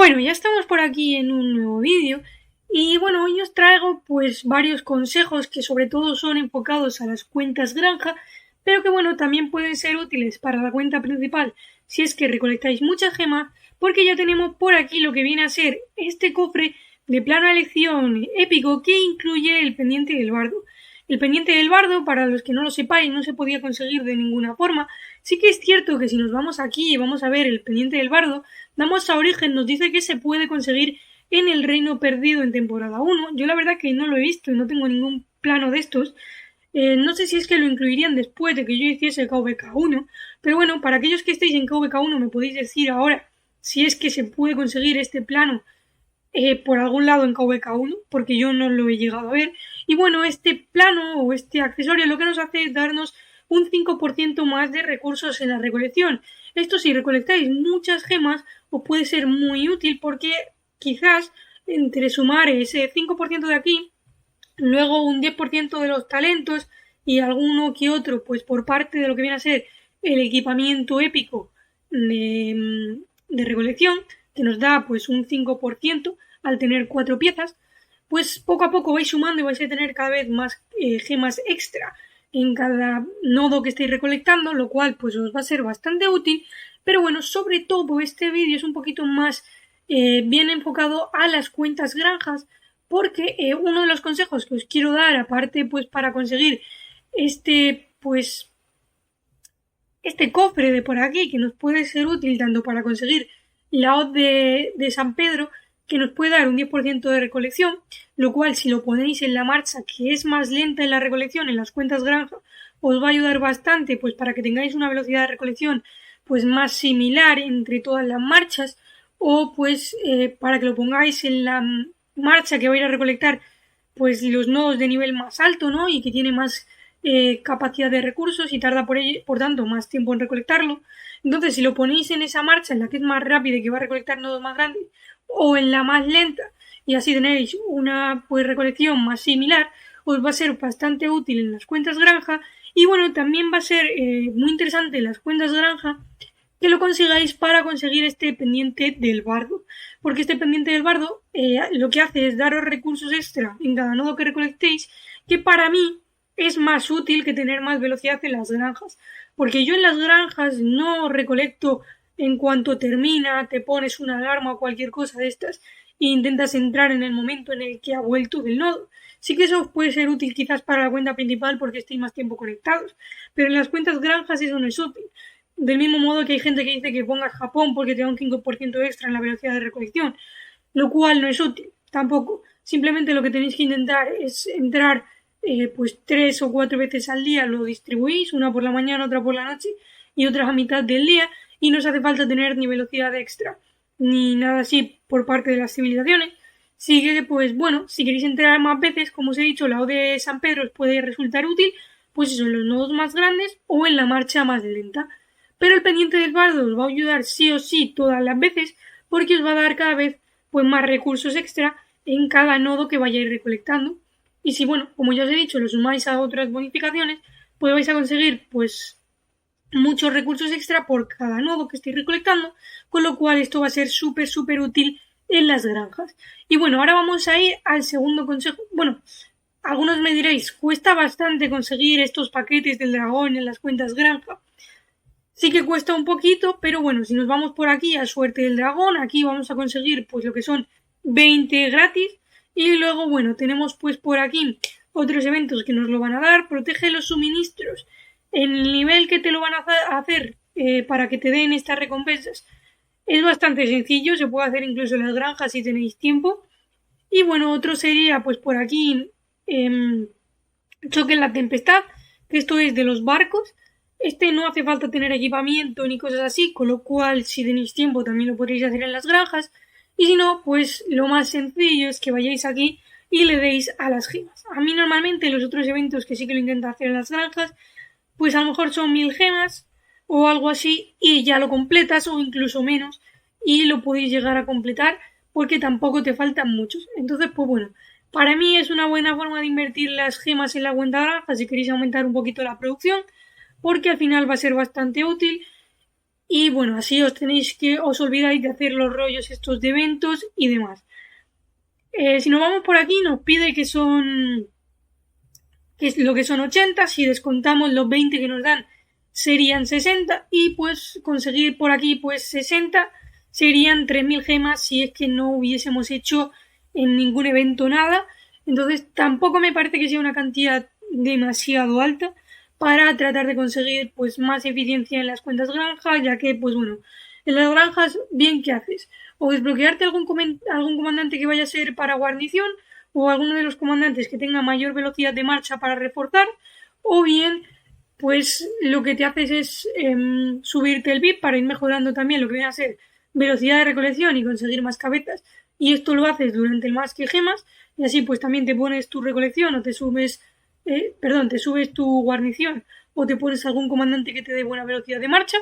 Bueno, ya estamos por aquí en un nuevo vídeo y bueno, hoy os traigo pues varios consejos que sobre todo son enfocados a las cuentas granja, pero que bueno, también pueden ser útiles para la cuenta principal si es que recolectáis muchas gemas, porque ya tenemos por aquí lo que viene a ser este cofre de plano a elección épico que incluye el pendiente del bardo. El pendiente del bardo, para los que no lo sepáis, no se podía conseguir de ninguna forma. Sí que es cierto que si nos vamos aquí y vamos a ver el pendiente del bardo, damos a origen, nos dice que se puede conseguir en el Reino Perdido en temporada 1. Yo la verdad que no lo he visto y no tengo ningún plano de estos. No sé si es que lo incluirían después de que yo hiciese KVK1, pero bueno, para aquellos que estéis en KVK1 me podéis decir ahora si es que se puede conseguir este plano por algún lado en KVK1, porque yo no lo he llegado a ver. Y bueno, este plano o este accesorio lo que nos hace es darnos un 5% más de recursos en la recolección. Esto si recolectáis muchas gemas os puede ser muy útil porque quizás entre sumar ese 5% de aquí, luego un 10% de los talentos y alguno que otro pues por parte de lo que viene a ser el equipamiento épico de recolección, que nos da pues un 5% al tener 4 piezas, pues poco a poco vais sumando y vais a tener cada vez más gemas extra en cada nodo que estéis recolectando, lo cual pues os va a ser bastante útil. Pero bueno, sobre todo este vídeo es un poquito más bien enfocado a las cuentas granjas, porque uno de los consejos que os quiero dar, aparte pues para conseguir este cofre de por aquí, que nos puede ser útil tanto para conseguir la hoz de San Pedro, que nos puede dar un 10% de recolección, lo cual si lo ponéis en la marcha, que es más lenta en la recolección en las cuentas granja, os va a ayudar bastante pues para que tengáis una velocidad de recolección pues más similar entre todas las marchas, o pues para que lo pongáis en la marcha que vais a recolectar pues los nodos de nivel más alto, ¿no? Y que tiene más capacidad de recursos y tarda por tanto más tiempo en recolectarlo. Entonces, si lo ponéis en esa marcha en la que es más rápida y que va a recolectar nodos más grandes, o en la más lenta, y así tenéis una pues recolección más similar, os va a ser bastante útil en las cuentas granja. Y bueno, también va a ser muy interesante en las cuentas granja que lo consigáis para conseguir este pendiente del bardo, porque este pendiente del bardo lo que hace es daros recursos extra en cada nodo que recolectéis, que para mí es más útil que tener más velocidad en las granjas, porque yo en las granjas no recolecto en cuanto termina, te pones una alarma o cualquier cosa de estas e intentas entrar en el momento en el que ha vuelto del nodo. Sí que eso os puede ser útil quizás para la cuenta principal porque estéis más tiempo conectados, pero en las cuentas granjas eso no es útil. Del mismo modo que hay gente que dice que pongas Japón porque te da un 5% extra en la velocidad de recolección, lo cual no es útil tampoco. Simplemente lo que tenéis que intentar es entrar pues 3 o 4 veces al día, lo distribuís, una por la mañana, otra por la noche y otras a mitad del día, y no os hace falta tener ni velocidad extra ni nada así por parte de las civilizaciones. Sí que pues bueno, si queréis entrar más veces, como os he dicho, la O de San Pedro os puede resultar útil, pues eso, en los nodos más grandes o en la marcha más lenta. Pero el pendiente del bardo os va a ayudar sí o sí todas las veces, porque os va a dar cada vez pues más recursos extra en cada nodo que vayáis recolectando. Y si bueno, como ya os he dicho, lo sumáis a otras bonificaciones, pues vais a conseguir pues muchos recursos extra por cada nodo que estéis recolectando, con lo cual esto va a ser súper útil en las granjas. Y bueno, ahora vamos a ir al segundo consejo. Bueno, algunos me diréis, cuesta bastante conseguir estos paquetes del dragón en las cuentas granja. Sí que cuesta un poquito, pero bueno, si nos vamos por aquí a suerte del dragón, aquí vamos a conseguir pues lo que son 20 gratis. Y luego, bueno, tenemos pues por aquí otros eventos que nos lo van a dar. Protege los suministros en el nivel que te lo van a hacer para que te den estas recompensas. Es bastante sencillo, se puede hacer incluso en las granjas si tenéis tiempo. Y bueno, otro sería pues por aquí choque en la tempestad, que esto es de los barcos. Este no hace falta tener equipamiento ni cosas así, con lo cual si tenéis tiempo también lo podréis hacer en las granjas. Y si no, pues lo más sencillo es que vayáis aquí y le deis a las gemas. A mí normalmente los otros eventos que sí que lo intento hacer en las granjas, pues a lo mejor son 1000 gemas o algo así y ya lo completas, o incluso menos, y lo podéis llegar a completar porque tampoco te faltan muchos. Entonces, pues bueno, para mí es una buena forma de invertir las gemas en la cuenta granja si queréis aumentar un poquito la producción, porque al final va a ser bastante útil. Y bueno, así os olvidáis de hacer los rollos estos de eventos y demás. Si nos vamos por aquí, nos pide que es lo que son 80, si descontamos los 20 que nos dan serían 60 y pues conseguir por aquí pues 60 serían 3000 gemas si es que no hubiésemos hecho en ningún evento nada. Entonces tampoco me parece que sea una cantidad demasiado alta para tratar de conseguir pues más eficiencia en las cuentas granja, ya que pues bueno, en las granjas bien que haces o desbloquearte algún comandante que vaya a ser para guarnición o alguno de los comandantes que tenga mayor velocidad de marcha para reforzar, o bien pues lo que te haces es subirte el VIP para ir mejorando también lo que viene a ser velocidad de recolección y conseguir más cabezas, y esto lo haces durante el más que gemas, y así pues también te pones tu recolección o te subes tu guarnición o te pones algún comandante que te dé buena velocidad de marcha,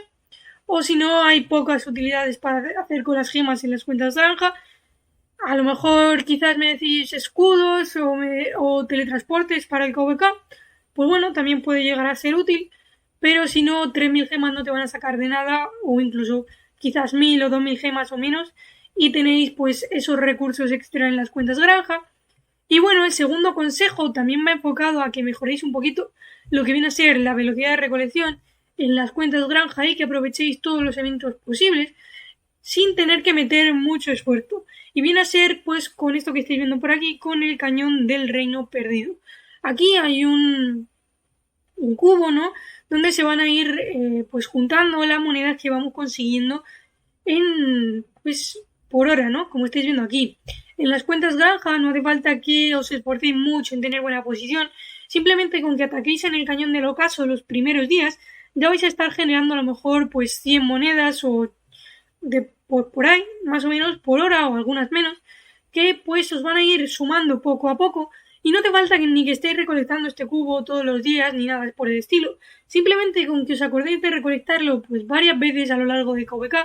o si no hay pocas utilidades para hacer con las gemas en las cuentas naranja. A lo mejor quizás me decís escudos o teletransportes para el KVK. Pues bueno, también puede llegar a ser útil, pero si no, 3000 gemas no te van a sacar de nada, o incluso quizás 1000 o 2000 gemas o menos, y tenéis pues esos recursos extra en las cuentas granja. Y bueno, el segundo consejo también me ha enfocado a que mejoréis un poquito lo que viene a ser la velocidad de recolección en las cuentas granja y que aprovechéis todos los eventos posibles sin tener que meter mucho esfuerzo. Y viene a ser pues con esto que estáis viendo por aquí, con el cañón del reino perdido. Aquí hay un cubo, ¿no? Donde se van a ir pues juntando las monedas que vamos consiguiendo en pues por hora, ¿no? Como estáis viendo aquí. En las cuentas granja no hace falta que os esforcéis mucho en tener buena posición. Simplemente con que ataquéis en el cañón del ocaso los primeros días, ya vais a estar generando a lo mejor pues 100 monedas o por ahí, más o menos por hora o algunas menos, que pues os van a ir sumando poco a poco y no te falta ni que estéis recolectando este cubo todos los días ni nada por el estilo. Simplemente con que os acordéis de recolectarlo pues varias veces a lo largo de KVK,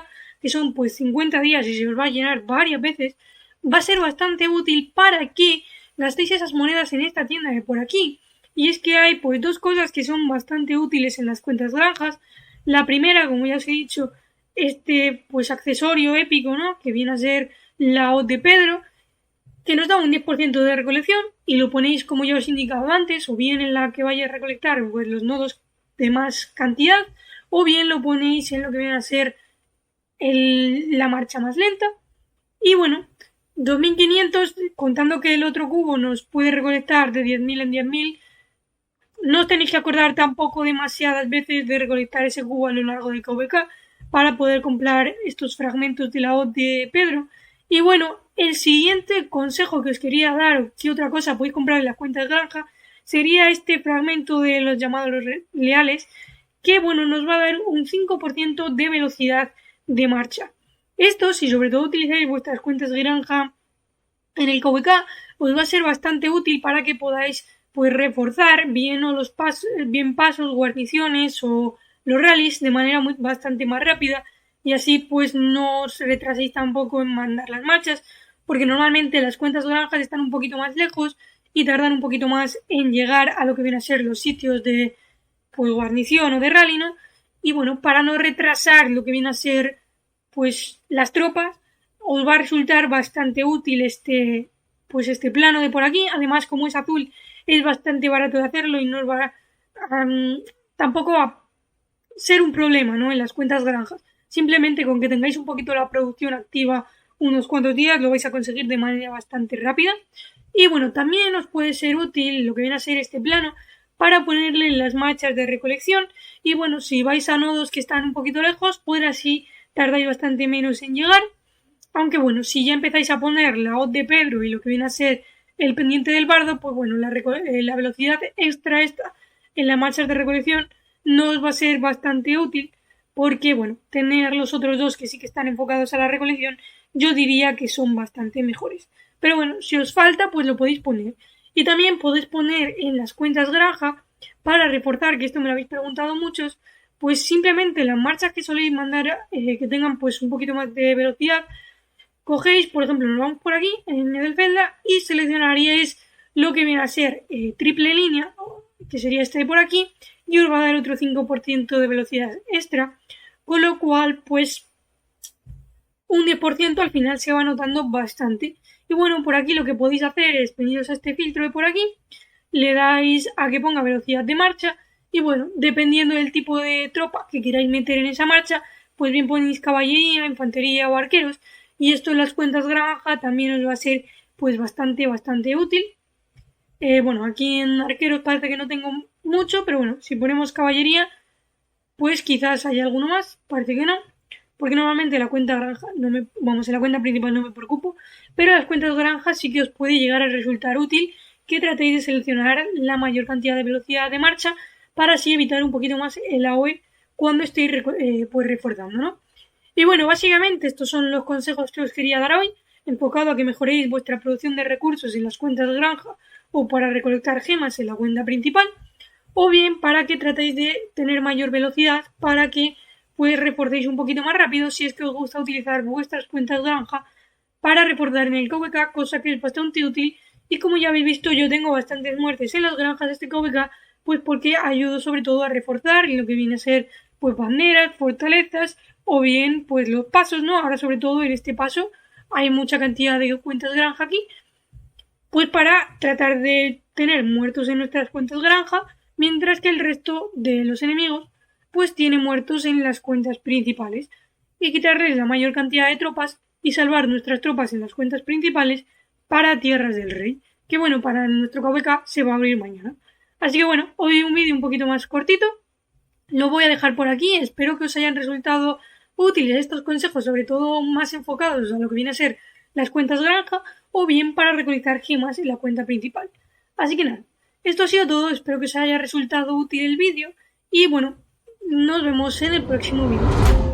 que son pues 50 días y se os va a llenar varias veces, va a ser bastante útil para que gastéis esas monedas en esta tienda de por aquí. Y es que hay pues dos cosas que son bastante útiles en las cuentas granjas. La primera, como ya os he dicho, este pues accesorio épico, ¿no? Que viene a ser la hoz de Pedro, que nos da un 10% de recolección y lo ponéis como ya os he indicado antes, o bien en la que vaya a recolectar pues los nodos de más cantidad, o bien lo ponéis en lo que viene a ser la marcha más lenta. Y bueno, 2500, contando que el otro cubo nos puede recolectar de 10.000 en 10.000, no os tenéis que acordar tampoco demasiadas veces de recolectar ese cubo a lo largo del KVK para poder comprar estos fragmentos de la hoz de Pedro. Y bueno, el siguiente consejo que os quería dar, qué otra cosa podéis comprar en las cuentas granja, sería este fragmento de los llamados leales, que bueno, nos va a dar un 5% de velocidad de marcha. Esto, si sobre todo utilizáis vuestras cuentas de granja en el KVK, os va a ser bastante útil para que podáis pues reforzar bien o bien pasos, guarniciones o los rallies de manera bastante más rápida, y así pues no os retraséis tampoco en mandar las marchas, porque normalmente las cuentas granjas están un poquito más lejos y tardan un poquito más en llegar a lo que vienen a ser los sitios de pues guarnición o de rally, ¿no? Y bueno, para no retrasar lo que viene a ser pues las tropas, os va a resultar bastante útil este plano de por aquí. Además, como es azul, es bastante barato de hacerlo y no os va tampoco a ser un problema, ¿no? En las cuentas granjas. Simplemente con que tengáis un poquito la producción activa unos cuantos días lo vais a conseguir de manera bastante rápida. Y bueno, también os puede ser útil lo que viene a ser este plano para ponerle las marchas de recolección. Y bueno, si vais a nodos que están un poquito lejos, pues así tardáis bastante menos en llegar. Aunque bueno, si ya empezáis a poner la hoz de Pedro y lo que viene a ser el pendiente del bardo, pues bueno, la velocidad extra esta en las marchas de recolección no os va a ser bastante útil, porque bueno, tener los otros dos que sí que están enfocados a la recolección, yo diría que son bastante mejores. Pero bueno, si os falta, pues lo podéis poner. Y también podéis poner en las cuentas granja, para reforzar, que esto me lo habéis preguntado muchos, pues simplemente las marchas que soléis mandar que tengan pues un poquito más de velocidad, cogéis, por ejemplo, nos vamos por aquí en Edelfelda y seleccionaríais lo que viene a ser triple línea, que sería este de por aquí, y os va a dar otro 5% de velocidad extra. con lo cual pues un 10% al final se va notando bastante. Y bueno, por aquí lo que podéis hacer es veniros a este filtro de por aquí, le dais a que ponga velocidad de marcha y bueno, dependiendo del tipo de tropa que queráis meter en esa marcha, pues bien ponéis caballería, infantería o arqueros, y esto en las cuentas granja también os va a ser pues bastante útil. Bueno, aquí en arqueros parece que no tengo mucho, pero bueno, si ponemos caballería, pues quizás haya alguno más, parece que no, porque normalmente la cuenta granja, en la cuenta principal no me preocupo, pero las cuentas granjas sí que os puede llegar a resultar útil que tratéis de seleccionar la mayor cantidad de velocidad de marcha para así evitar un poquito más el AOE cuando estéis pues reforzando, ¿no? Y bueno, básicamente estos son los consejos que os quería dar hoy, enfocado a que mejoréis vuestra producción de recursos en las cuentas de granja o para recolectar gemas en la cuenta principal, o bien para que tratéis de tener mayor velocidad para que pues reforcéis un poquito más rápido si es que os gusta utilizar vuestras cuentas granja para reforzar en el KVK, cosa que es bastante útil. Y como ya habéis visto, yo tengo bastantes muertes en las granjas de este KVK, pues porque ayudo sobre todo a reforzar en lo que viene a ser pues banderas, fortalezas o bien pues los pasos, ¿no? Ahora sobre todo en este paso hay mucha cantidad de cuentas granja aquí, pues para tratar de tener muertos en nuestras cuentas granja, mientras que el resto de los enemigos pues tiene muertos en las cuentas principales y quitarles la mayor cantidad de tropas y salvar nuestras tropas en las cuentas principales para Tierras del Rey, que bueno, para nuestro KVK se va a abrir mañana. Así que bueno, hoy un vídeo un poquito más cortito, lo voy a dejar por aquí, espero que os hayan resultado útiles estos consejos, sobre todo más enfocados a lo que viene a ser las cuentas granja o bien para recolectar gemas en la cuenta principal. Así que nada, esto ha sido todo, espero que os haya resultado útil el vídeo y bueno, nos vemos en el próximo vídeo.